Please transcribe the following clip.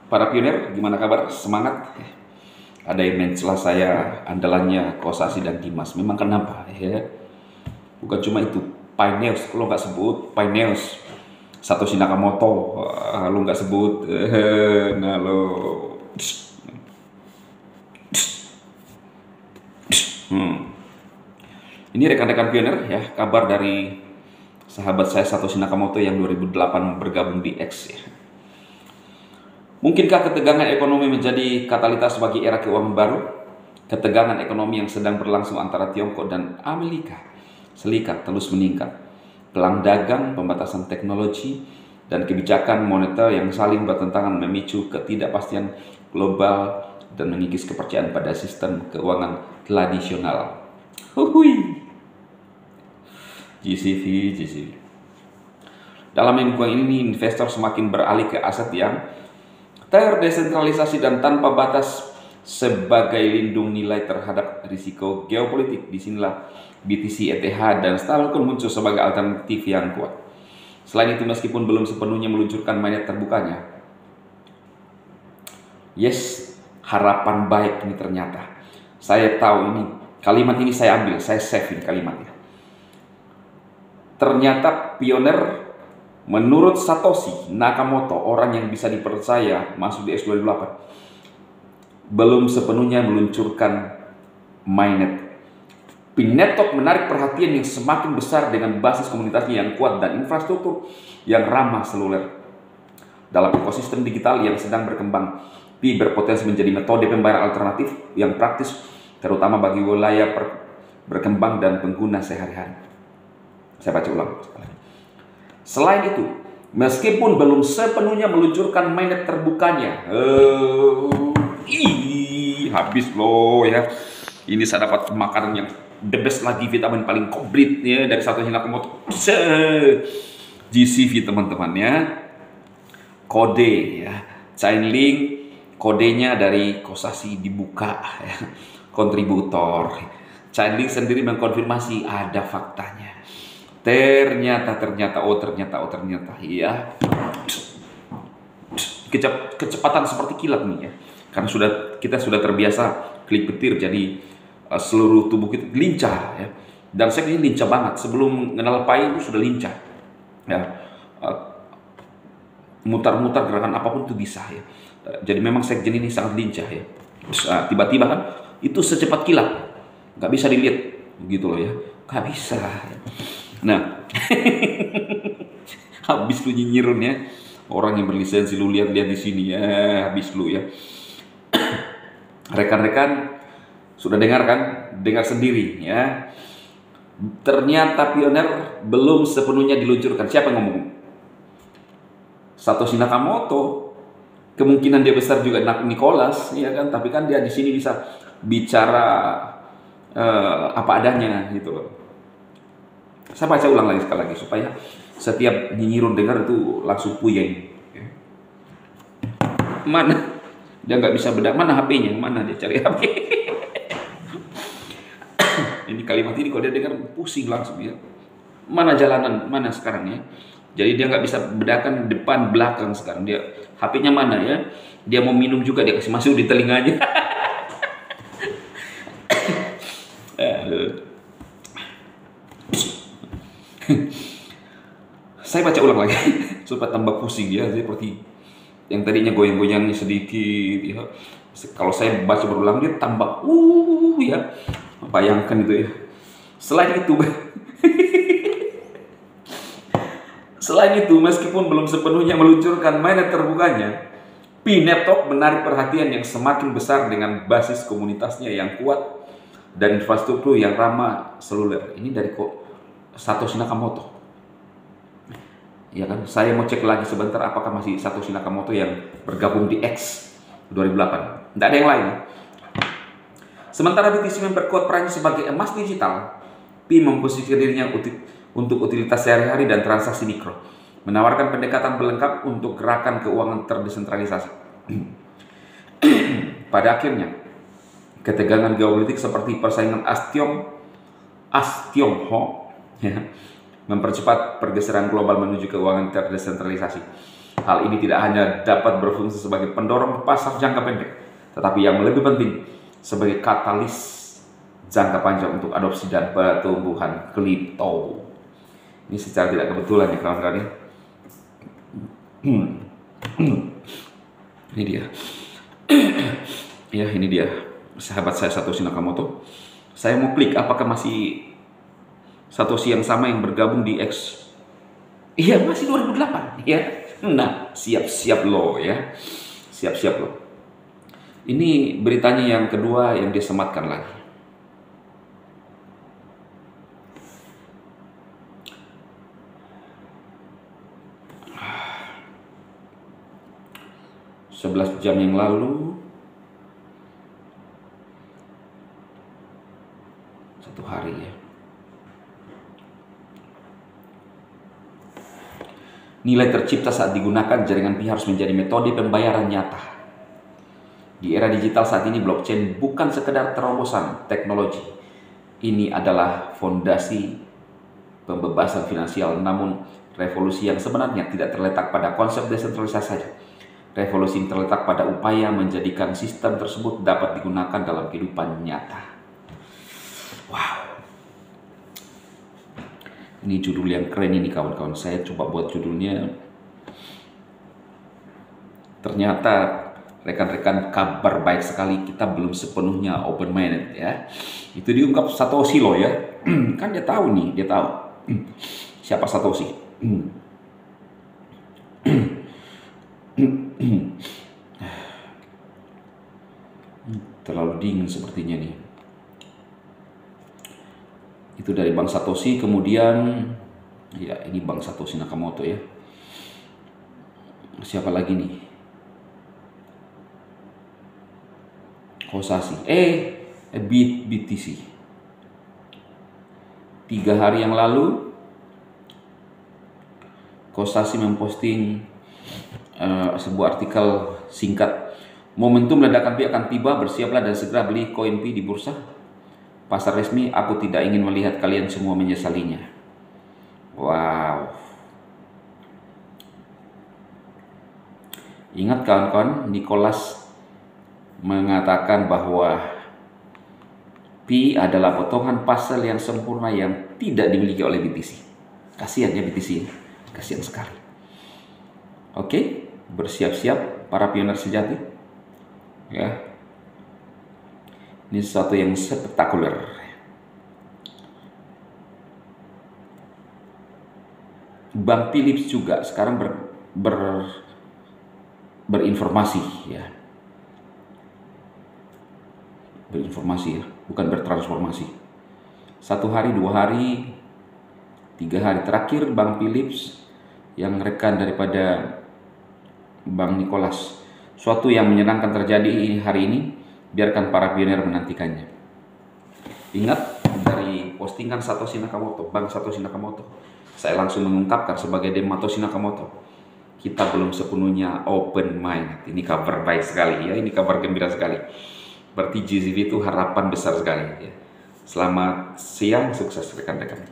Para pionir, gimana kabar? Semangat? Ada yang mencela saya, andalannya Kosasi dan Dimas. Memang kenapa? Ya, bukan cuma itu. Pioneers, kalau nggak sebut Pioneers, Satoshi Nakamoto, lu nggak sebut. Nah lo, ini rekan-rekan pionir ya, kabar dari sahabat saya Satoshi Nakamoto yang 2008 bergabung di X ya. Mungkinkah ketegangan ekonomi menjadi katalitas bagi era keuangan baru? Ketegangan ekonomi yang sedang berlangsung antara Tiongkok dan Amerika Serikat terus meningkat. Perang dagang, pembatasan teknologi, dan kebijakan moneter yang saling bertentangan memicu ketidakpastian global dan mengikis kepercayaan pada sistem keuangan tradisional. Huhui. GCV. Dalam lingkungan ini, investor semakin beralih ke aset yang terdesentralisasi dan tanpa batas sebagai lindung nilai terhadap risiko geopolitik. Disinilah BTC, ETH, dan stablecoin muncul sebagai alternatif yang kuat. Selain itu, meskipun belum sepenuhnya meluncurkan mainnet terbukanya, yes, harapan baik ini ternyata. Saya tahu ini, kalimat ini saya ambil, saya save ini kalimatnya. Ternyata pioner menurut Satoshi Nakamoto, orang yang bisa dipercaya masuk di X228, belum sepenuhnya meluncurkan mainnet. Pinetok menarik perhatian yang semakin besar dengan basis komunitasnya yang kuat dan infrastruktur yang ramah seluler. Dalam ekosistem digital yang sedang berkembang, Pi berpotensi menjadi metode pembayaran alternatif yang praktis, terutama bagi wilayah berkembang dan pengguna sehari-hari. Saya baca ulang. Selain itu, meskipun belum sepenuhnya meluncurkan mainnet terbukanya, habis loh ya. Ini saya dapat makanan yang the best lagi, vitamin paling komplit ya dari Satoshi Nakamoto. GCV teman-teman ya. Kode ya. Chainlink kodenya dari Kosasi dibuka ya. Kontributor. Chainlink sendiri mengkonfirmasi ada faktanya. Ternyata iya. Kecepatan seperti kilat nih ya. Karena kita sudah terbiasa klik petir, jadi seluruh tubuh kita lincah ya. Dan saya ini lincah banget. Sebelum kenal Pai itu sudah lincah ya. Mutar-mutar gerakan apapun itu bisa ya. Jadi memang sekjen ini sangat lincah ya. Tiba-tiba kan itu secepat kilat, nggak bisa dilihat gitu loh ya. Nggak bisa ya. Nah, habis lu nyinyirun ya. Orang yang berlisensi lu lihat-lihat di sini ya, habis lu ya. Rekan-rekan sudah dengar kan? Dengar sendiri ya. Ternyata pioner belum sepenuhnya diluncurkan. Siapa yang ngomong? Satoshi Nakamoto. Kemungkinan dia besar juga Nicholas, ya kan? Tapi kan dia di sini bisa bicara apa adanya gitu loh. Saya baca ulang lagi sekali lagi supaya setiap nyinyirun dengar itu langsung puyeng. Mana? Dia nggak bisa bedak. Mana HP-nya? Mana dia cari HP? Ini kalimat ini kalau dia dengar pusing langsung ya. Mana jalanan? Mana sekarang ya? Jadi dia nggak bisa bedakan depan belakang sekarang. Dia HP-nya mana ya? Dia mau minum juga dia kasih masuk di telinganya. Saya baca ulang lagi supaya tambah pusing ya, seperti yang tadinya goyang-goyangnya sedikit ya. Kalau saya baca berulang dia tambah ya. Bayangkan itu ya. Selain itu, meskipun belum sepenuhnya meluncurkan mainnet terbukanya, Pinetok menarik perhatian yang semakin besar dengan basis komunitasnya yang kuat dan infrastruktur yang ramah seluler. Ini dari Satoshi Nakamoto. Ya kan, saya mau cek lagi sebentar apakah masih Satoshi Nakamoto yang bergabung di X 2008. Tidak ada yang lain. Sementara BTC memperkuat perannya sebagai emas digital, Pi memposisikan dirinya untuk utilitas sehari-hari dan transaksi mikro, menawarkan pendekatan pelengkap untuk gerakan keuangan terdesentralisasi. Pada akhirnya, ketegangan geopolitik seperti persaingan Tiongkok ya, mempercepat pergeseran global menuju keuangan terdesentralisasi. Hal ini tidak hanya dapat berfungsi sebagai pendorong pasar jangka pendek, tetapi yang lebih penting sebagai katalis jangka panjang untuk adopsi dan pertumbuhan kripto. Ini secara tidak kebetulan ya kawan-kawan ya. Ini dia. Ya, ini dia sahabat saya Satoshi Nakamoto. Saya mau klik apakah masih Satoshi yang sama yang bergabung di X. Iya, masih 2008 ya. Nah, siap-siap lo ya. Siap-siap lo. Ini beritanya yang kedua yang dia sematkan lagi. Sebelas jam yang lalu, 1 hari ya. Nilai tercipta saat digunakan jaringan pi harus menjadi metode pembayaran nyata. Di era digital saat ini, blockchain bukan sekedar terobosan teknologi. Ini adalah fondasi pembebasan finansial, namun revolusi yang sebenarnya tidak terletak pada konsep desentralisasi saja. Revolusi yang terletak pada upaya menjadikan sistem tersebut dapat digunakan dalam kehidupan nyata. Wow. Ini judul yang keren ini kawan-kawan. Saya coba buat judulnya. Ternyata rekan-rekan, kabar baik sekali, kita belum sepenuhnya open minded ya. Itu diungkap Satoshi loh ya. Kan dia tahu nih, dia tahu siapa Satoshi. Terlalu dingin sepertinya nih. Itu dari Bang Satoshi. Kemudian ya, ini Bang Satoshi Nakamoto ya. Siapa lagi nih? Kosashi BTC. 3 hari yang lalu Kosashi memposting sebuah artikel singkat. Momentum ledakan pi akan tiba, bersiaplah dan segera beli koin pi di bursa pasar resmi. Aku tidak ingin melihat kalian semua menyesalinya. Wow. Ingat kawan-kawan, Nicholas mengatakan bahwa pi adalah potongan puzzle yang sempurna yang tidak dimiliki oleh BTC. Kasihan ya BTC, kasihan sekali. Oke, bersiap-siap para pioner sejati. Ya, ini sesuatu yang spektakuler. Bang Philips juga sekarang berinformasi ya, berinformasi ya, bukan bertransformasi. 1 hari, 2 hari, 3 hari terakhir Bang Philips yang rekan daripada Bang Nicholas. Suatu yang menyenangkan terjadi hari ini, biarkan para pioner menantikannya. Ingat, dari postingan Satoshi Nakamoto, Bang Satoshi Nakamoto, saya langsung mengungkapkan sebagai Satoshi Nakamoto, kita belum sepenuhnya open mind. Ini kabar baik sekali ya, ini kabar gembira sekali. Berarti GZV itu harapan besar sekali ya. Selamat siang, sukses rekan-rekan.